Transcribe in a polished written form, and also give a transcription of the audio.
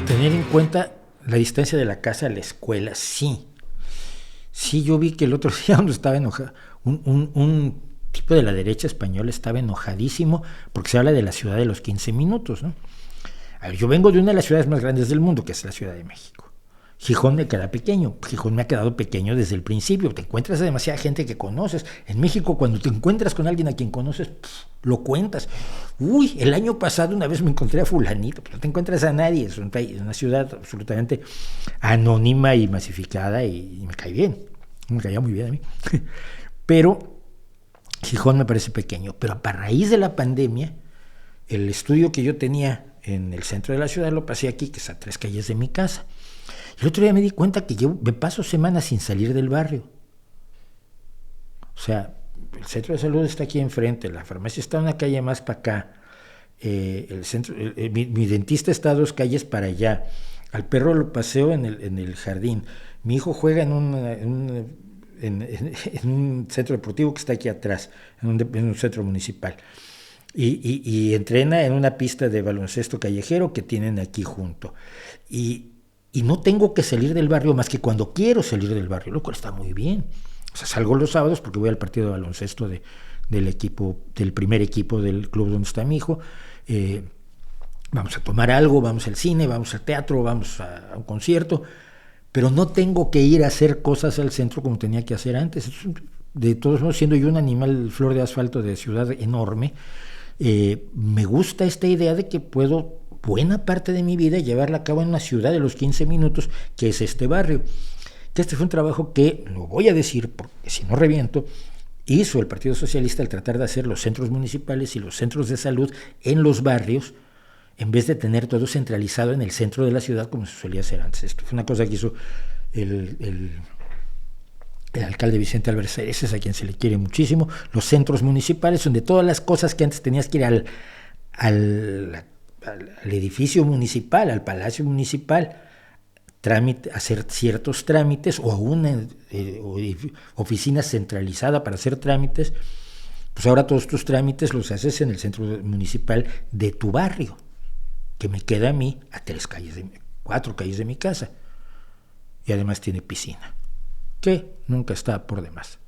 Tener en cuenta la distancia de la casa a la escuela, sí. Sí, yo vi que el otro día uno estaba enojado, un tipo de la derecha española estaba enojadísimo porque se habla de la ciudad de los 15 minutos, ¿no? A ver, yo vengo de una de las ciudades más grandes del mundo, que es la Ciudad de México. Gijón me queda pequeño, Gijón me ha quedado pequeño desde el principio, te encuentras a demasiada gente que conoces. En México, cuando te encuentras con alguien a quien conoces, lo cuentas. Uy, el año pasado una vez me encontré a fulanito, pero no te encuentras a nadie, es una ciudad absolutamente anónima y masificada y me cae bien, me caía muy bien a mí. Pero Gijón me parece pequeño, pero a raíz de la pandemia, el estudio que yo tenía en el centro de la ciudad lo pasé aquí, que es a 3 calles de mi casa. El otro día me di cuenta que me paso semanas sin salir del barrio. O sea, el centro de salud está aquí enfrente, la farmacia está una calle más para acá, mi dentista está 2 calles para allá, al perro lo paseo en el jardín, mi hijo juega en un centro deportivo que está aquí atrás, en un centro municipal. Y entrena en una pista de baloncesto callejero que tienen aquí junto. Y no tengo que salir del barrio más que cuando quiero salir del barrio, lo cual está muy bien. O sea, salgo los sábados porque voy al partido de baloncesto del primer equipo del club donde está mi hijo. Vamos a tomar algo, vamos al cine, vamos al teatro, vamos a un concierto, pero no tengo que ir a hacer cosas al centro como tenía que hacer antes. De todos modos, siendo yo un animal flor de asfalto de ciudad enorme, me gusta esta idea de que puedo buena parte de mi vida llevarla a cabo en una ciudad de los 15 minutos, que es este barrio. Que este fue un trabajo que, lo voy a decir porque si no reviento, hizo el Partido Socialista al tratar de hacer los centros municipales y los centros de salud en los barrios, en vez de tener todo centralizado en el centro de la ciudad como se solía hacer antes. Esto fue una cosa que hizo el alcalde Vicente Álvarez Cereces, a quien se le quiere muchísimo. Los centros municipales, donde todas las cosas que antes tenías que ir al edificio municipal, al palacio municipal, hacer ciertos trámites, o a una oficina centralizada para hacer trámites, pues ahora todos tus trámites los haces en el centro municipal de tu barrio, que me queda a mí a 4 calles de mi casa, y además tiene piscina, que nunca está por demás.